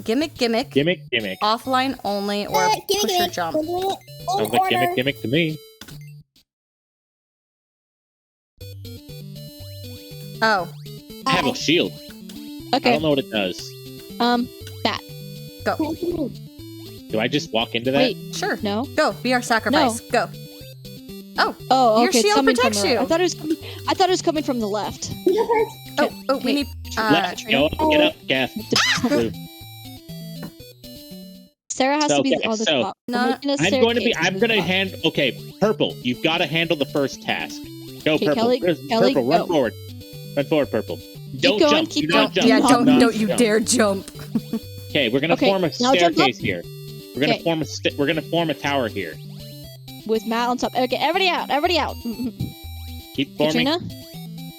Gimmick. Gimmick. Offline only or push or jump. Sounds like gimmick to me. Oh. I have a shield. Okay. I don't know what it does. That. Go. Do I just walk into that? Wait. Sure. No. Go. Be our sacrifice. No. Go. Oh. Oh, Your okay. shield protects from the you. I thought it was coming from the left. Oh, we need. Left. Go. Get up, Gaff. Blue. Sarah has to be on the so top. No, I'm gonna handle. Okay, Purple. You've got to handle the first task. Go, Okay, Purple. Kelly, Purple, go. run forward. Run forward, Purple. Don't going, jump. keep Do not going. jump. Yeah, don't you dare jump. Okay, we're gonna Okay, form a now jump staircase up. here. We're gonna form a tower here. With Matt on top. Okay, everybody out. Keep forming. Katrina?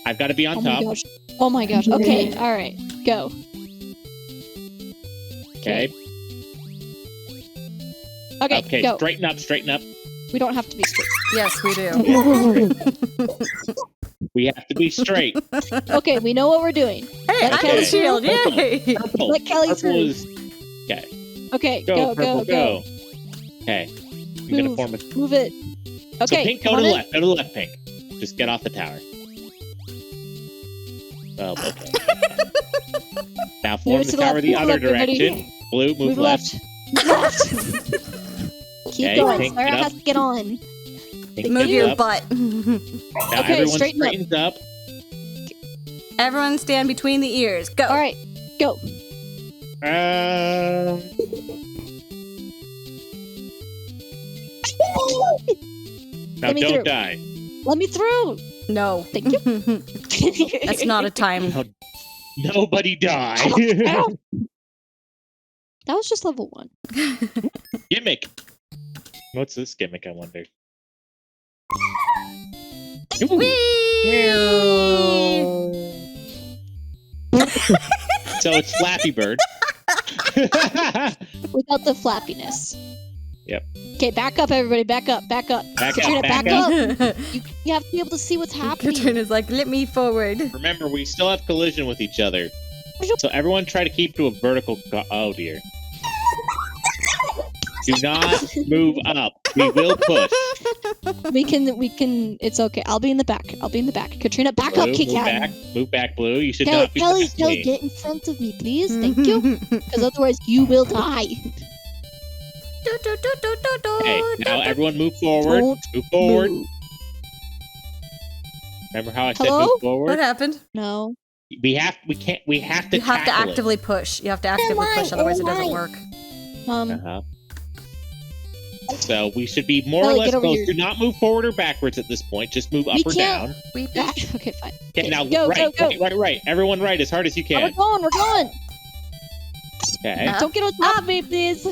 I've got to be on top. Oh my gosh. Okay, all right. Go. Okay. Okay, go. Straighten up. We don't have to be straight. Yes, we do. We have to be straight. Okay, we know what we're doing. Hey, I'm Okay. the shield. Yay! Purple. Let Kelly Purple through. is. Okay. Okay, Go, Purple, go. Okay. I'm gonna Move. form a. Move it. So Okay, Pink, go come to the on left. Go to the left, Pink. Just get off the tower. Oh, okay. Now form Move the to the tower left, the move other left, everybody. direction. Blue, move Move left. left. Keep Okay, going. Pink, Sarah get has up. to get on. Pink, Move get your up. butt. Now Okay, everyone straighten up. straightens up. Everyone stand between the ears. Go. All right, go. Now Let me don't through. die. Let me through. No. Thank you. That's not a time. Nobody die. Ow. That was just level 1. Gimmick. What's this gimmick, I wonder? So it's Flappy Bird. Without the flappiness. Yep. Okay, back up, everybody. Back up. Back Katrina, up, back back up. up. You have to be able to see what's happening. Katrina's like, let me forward. Remember, we still have collision with each other. So everyone try to keep to a vertical... Oh, dear. Do not move up. We will push. We can. It's okay. I'll be in the back. Katrina, back Blue, up, Kit Kat. Move back, Blue. You should Kelly, not be past me. get in front of me, please. Thank you. Because otherwise, you will die. Okay, now everyone move forward. Don't Move forward. Move. Remember how I said Hello? move What forward? No. happened? We have to You have to tackle it. actively push. You have to actively push, otherwise it doesn't work. Uh-huh. So we should be more or Kelly, less get over close. here. Do not move forward or backwards at this point. Just move up We or can't. down. We Okay, fine. Okay, now go, right, go, go. right. Everyone right as hard as you Oh, can. we're going. Okay. Up. Don't get on top of me, please.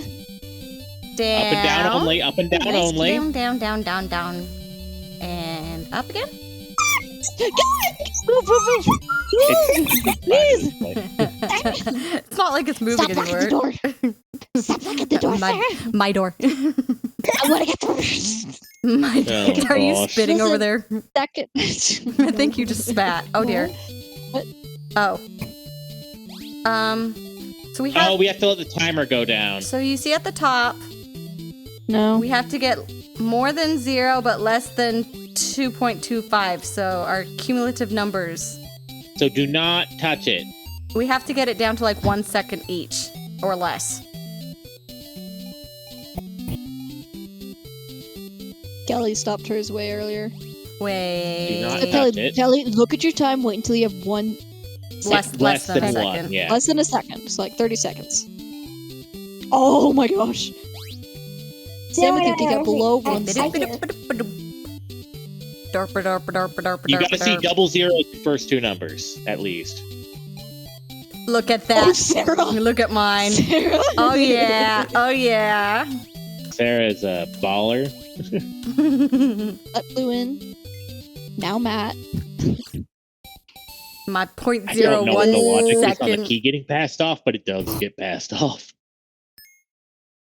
down. Up and down only. Up and down Nice. only. Down. And up again. Move. Please. It's not like it's moving Stop locking anywhere. the door. Stop locking the door, Sarah. My door. I want to get through. My Oh, Are you gosh. spitting over Listen. there? Second. I think you just spat. Oh dear. What? Oh. So we have. Oh, we have to let the timer go down. So you see at the top, No. we have to get more than 0, but less than 2.25. So our cumulative numbers. So do not touch it. We have to get it down to like 1 second each, or less. Kelly stopped hers way earlier. Wait. Do not Kelly, touch it. Kelly, look at your time. Wait until you have one. Less than a one. second. Yeah. Less than a second. It's like 30 seconds. Oh my gosh. Same with you. You got below 1 second. You gotta see double zeros the first two numbers, at least. Look at Oh, that. Sarah. Look at mine. Sarah. Oh yeah. Oh yeah. Sarah's a baller. Let Blue in. Now Matt. My I don't know what the logic is on the second. key getting passed off, but it does get passed off.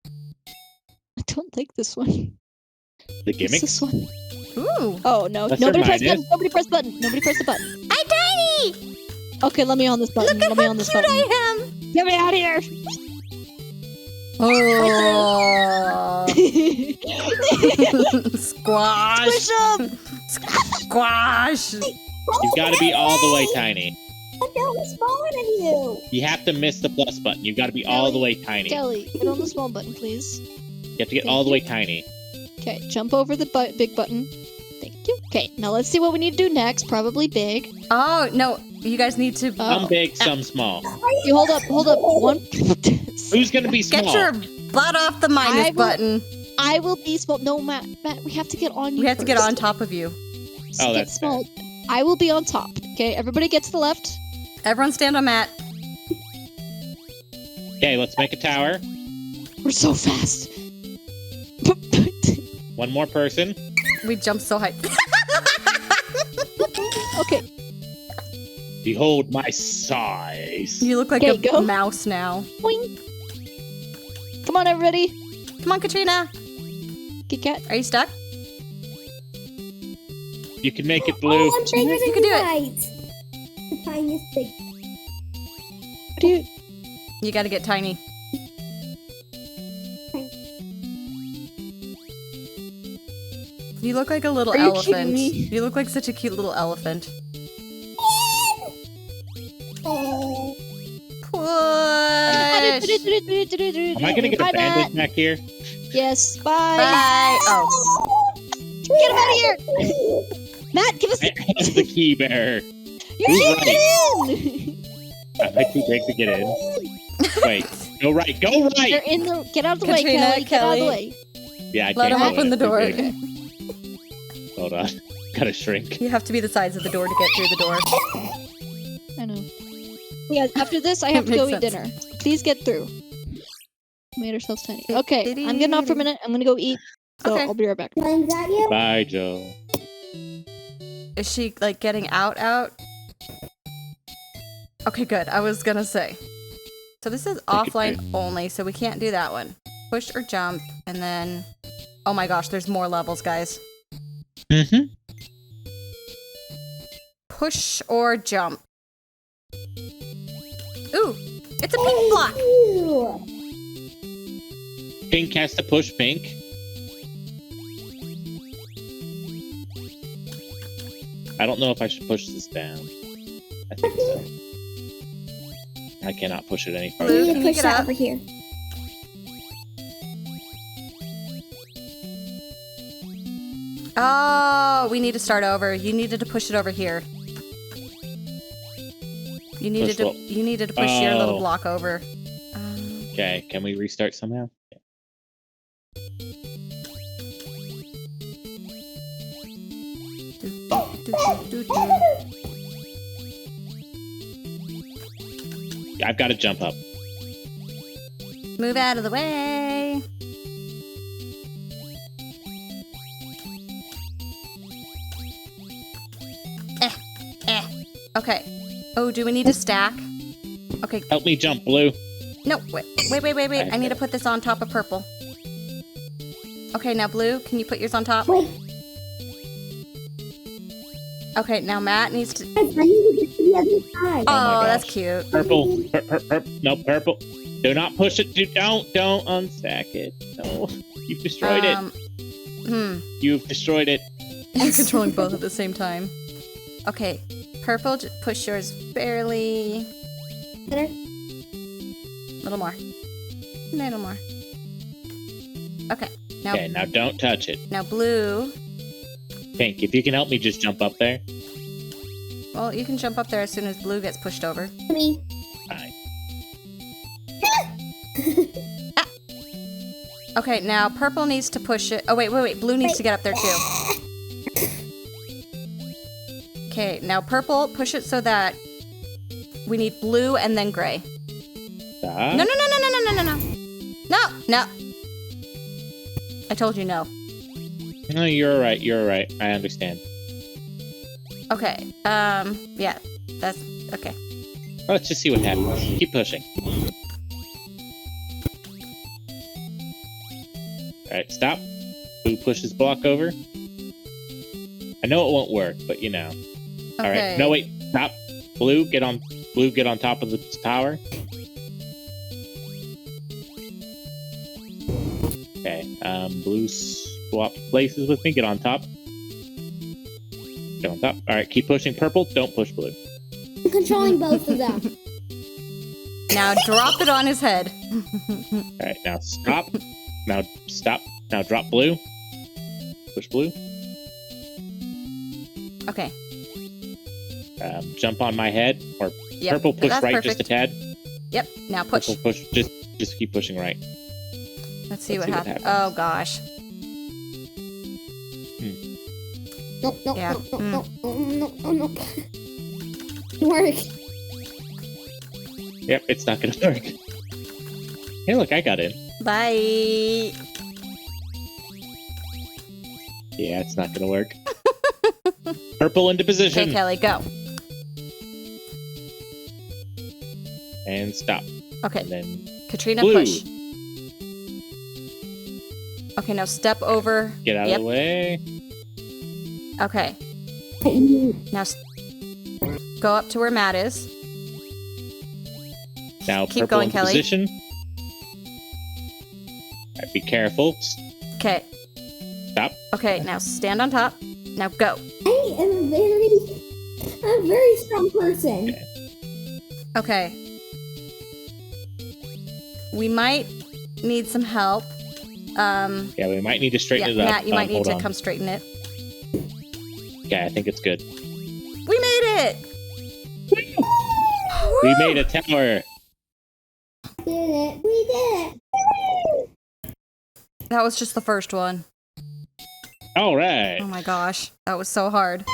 I don't like this one. The It's gimmick? this one. Ooh. Oh no! Let's Nobody remind press button. us. Nobody press button. Nobody press the button. I'm tiny. Okay, let me on this button. Look at Let me how on this cute button. I am. Get me out of here! Oh. Squash. Push up. Squash. You've got to be all the way tiny. I'm smaller than you. You have to miss the plus button. You've got to be all the way tiny. Kelly, get on the small button, please. You have to get all the way tiny. Okay, jump over the big button. Thank you. Okay, now let's see what we need to do next. Probably big. Oh, no. You guys need to Some big, some small. You hold up. One. Who's going to be small? get your butt off the minus button. I will be small. No, Matt, we have to get on you We have to get first. on top of you. So Oh, get that's small. I will be on top. Okay, everybody get to the left. Everyone stand on Matt. Okay, let's make a tower. We're so fast. One more person. We jumped so high. Okay, Behold my size. You look like Okay, a go. mouse now. boing. Come on, everybody. Come on, Katrina. Kit Kat. Are you stuck? You can make it blue. Oh, I'm bigger You than can do it. guys. The tiniest thing. What do you? You gotta get tiny. You look like a little Are you elephant. kidding me? You look like such a cute little elephant. Oh. Push. Am I going to get Bye, a bandage Matt. back here? Yes. Bye. Bye. Oh. Get him out of here. Matt, give us I am the key bearer. You Who's can't get in. Am I too big to get in? Wait. Go right. Go They're right. in the. Get out of the way, Katrina, Kelly. Get out of the Kelly. way. Yeah, I Let can't him go open in. the Too door. big. Hold on. Gotta shrink. You have to be the size of the door to get through the door. I know. Yeah, after this, I have to Makes go eat sense. dinner. Please get through. Made ourselves tiny. Okay, I'm getting off for a minute. I'm gonna go eat. So Okay. I'll be right back. Is that you? Bye, Joe. Is she like getting out? Okay, good. I was gonna say. So this is offline only, so we can't do that one. Push or jump, and then... Oh my gosh, there's more levels, guys. Mm-hmm. Push or jump. Ooh, it's a pink block. Ew. Pink has to push pink. I don't know if I should push this down. I think so. I cannot push it any I further. Blue, need can to you push get that up? over here. Oh, we need to start over. You needed to push it over here. You needed Push what? to push your little Oh. block over. Okay, can we restart somehow? I've got to jump up. Move out of the way. Okay. Oh, do we need to stack? Okay. Help me jump, Blue. No, wait. I need to put this on top of purple. Okay, now blue, can you put yours on top? Wait, Okay, now Matt needs to... guys, I need to get to the other side. Oh, my that's gosh. cute. Purple. No, purple. Do not push it. Don't unstack it. No. You've destroyed it. You've destroyed it. I'm controlling both at the same time. Okay, purple, just push yours barely. Better? Little more. Little more. Okay, now, Okay, now don't touch it. now blue. Pink, if you can help me just jump up there. Well, you can jump up there as soon as blue gets pushed over. Me. Fine. Okay, now purple needs to push it. Oh, wait. Blue needs to get up there too. Okay, now purple, push it so that we need blue and then gray. Stop. No. No. I told you no. No, you're right. You're right. I understand. Okay, yeah, that's okay. Let's just see what happens. Keep pushing. Alright, stop. Blue pushes block over. I know it won't work, but you know. Okay. Alright, no wait, stop. Blue, get on top of the tower. Okay. Blue swap places with me. Get on top. Get on top. All right. Keep pushing purple. Don't push blue. I'm controlling both of them. Now drop it on his head. All right. Now stop. Now stop. Now drop blue. Push blue. Okay. Jump on my head. Or Yep. purple push That's right perfect. just a tad. Yep. Now push. Purple push. Just keep pushing right. Let's see what what happens. happens. Oh gosh. Nope, nope, Yeah. nope, nope, nope, nope, nope, nope. Work. Yep. It's not gonna work. Hey, look! I got in. Bye. Yeah, it's not gonna work. Purple into position. Okay, Kelly, go. And stop. Okay, And then Katrina, blue. push. Okay, now step over. Get out Yep. of the way. Okay. Now go up to where Matt is. Now Keep purple going, into Kelly. position. All right, be careful. Okay. Stop. Okay, now stand on top. Now go. I'm a very strong person. Okay. We might need some help. Yeah, we might need to straighten Yeah, it up. Matt, you might need Hold to on. come straighten it. Okay, I think it's good. We made it! We made a tower. Did it. We did it. That was just the first one. All right. Oh my gosh, that was so hard.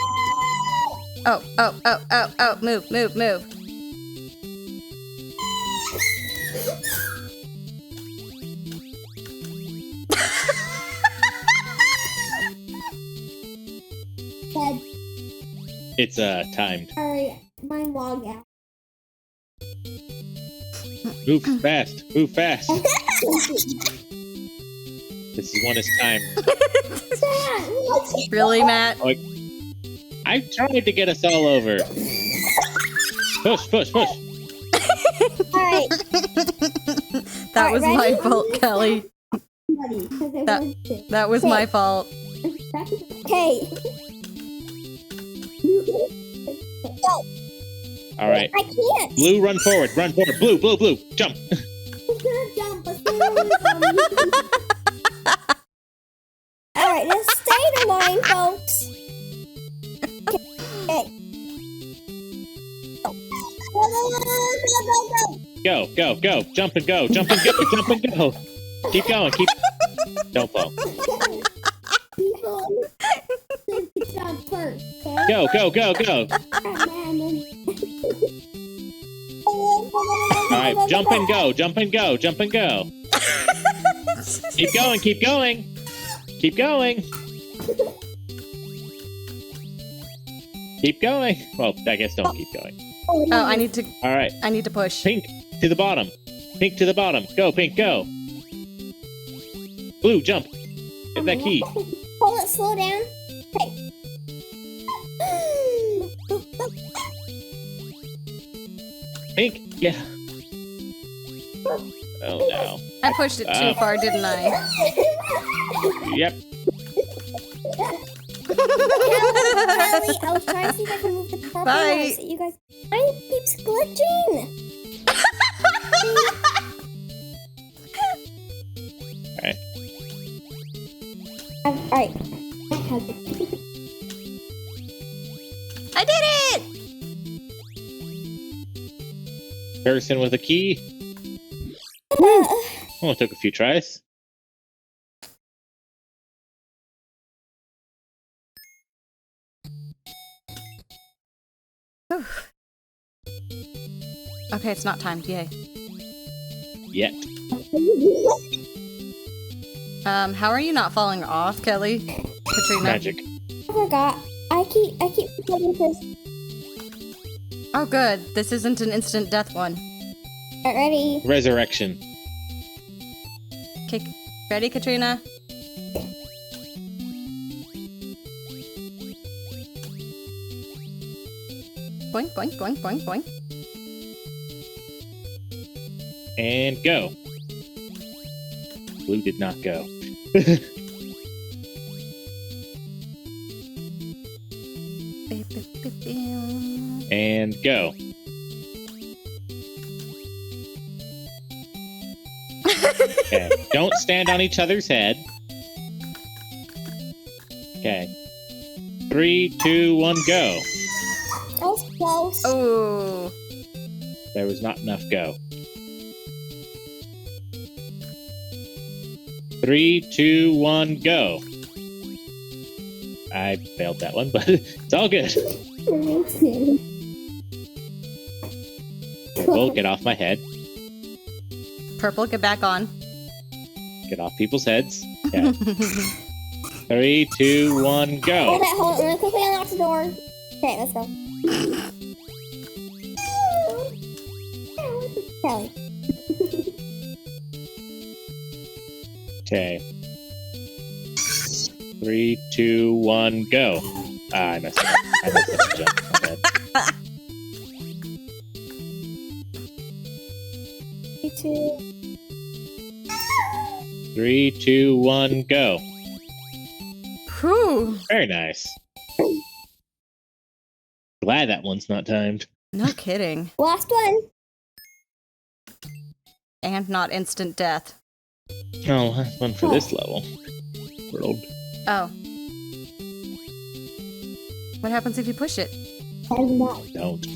Oh, move, move, move. Dad, It's timed. sorry, mine logged out. Move fast. Move fast. This is one is timed. Dad, let's Really, Matt? I tried to get us all over. Push, push, push. Alright, That was my ready? fault, Kelly. buddy, 'cause I That- want to. That was my fault. Okay. All right. I can't. Blue, run forward. Run forward. Blue, blue, blue. Jump. I'm gonna jump, but alright, let's stay in line, folks. Okay. Go. Go, go, go. Jump and go. Jump and go. Jump and go. Keep going. Keep. Don't fall. People jump first, okay? Go, go, go, go. All right. Jump and go. Jump and go. Jump and go. Keep going. Keep going. Keep going. Keep going. Well, I guess don't keep going. Oh, I need to All right. push. Pink to the bottom. Pink to the bottom. Go, Pink, go. Blue, jump. Get that key. Hold it, slow down. Okay. Pink, yeah. Oh no. I pushed it too far, didn't I? Yep. Kelly, I was trying to see if I can move the purple Bye. one so you guys. Mine keeps glitching. Alright. Alright. I did it! Person with a key. Uh, Oh, it took a few tries. Okay, it's not time. Yay. Yet. How are you not falling off, Kelly? Katrina? Magic. I forgot. I keep forgetting this. Oh, good. This isn't an instant death one. Alright, ready? Resurrection. Okay, ready, Katrina? Boink, boink, boink, boink, boink. And go. Blue did not go. And go. Okay. Don't stand on each other's head. Okay. 3, 2, 1, go. That was close. Oh. There was not enough go. 3, 2, 1, go. I failed that one, but it's all good. Purple, get off my head. Purple, get back on. Get off people's heads. Okay. 3, 2, 1, go. Hold it, hold it. We're gonna quickly unlock the door. Okay, let's go. Kelly. Okay. 3, 2, 1, go. I messed up. I messed up the jump. My bad. 3, 2, 1, go. Whew. Very nice. Glad that one's not timed. No kidding. Last one. And not instant death. Oh, that's one for this level. World. Oh. What happens if you push it? Don't.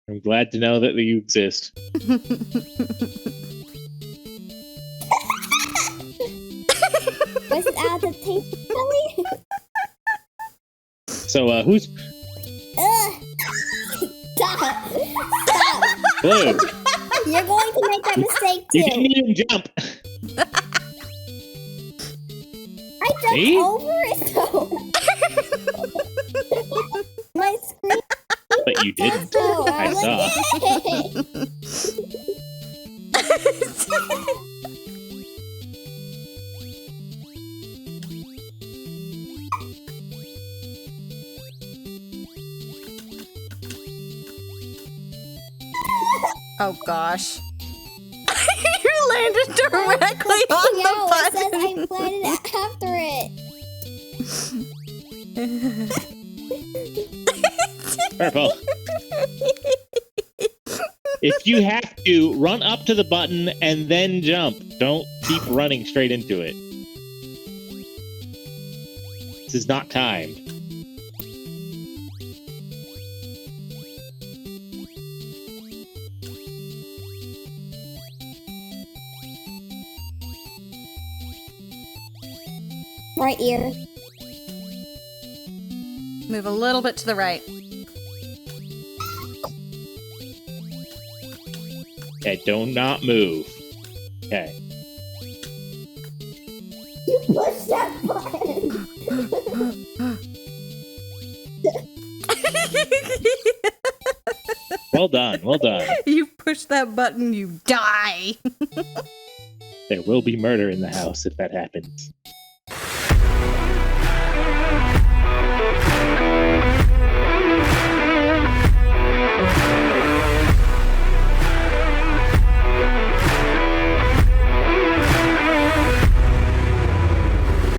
I'm glad to know that you exist. Was it out of the tape, Kelly? So, who's Ugh. Stop. Stop. Blue? You're going to make that mistake You too. didn't even jump. I jumped See? over it though. My screen. But you didn't. Oh, I saw. Oh gosh. You landed directly on No, the it says button. I planted after it. Purple. If you have to, run up to the button and then jump. Don't keep running straight into it. This is not timed. Right ear. Move a little bit to the right. Okay, do not move. Okay. You pushed that button. Well done, well done. You push that button, you die. There will be murder in the house if that happens.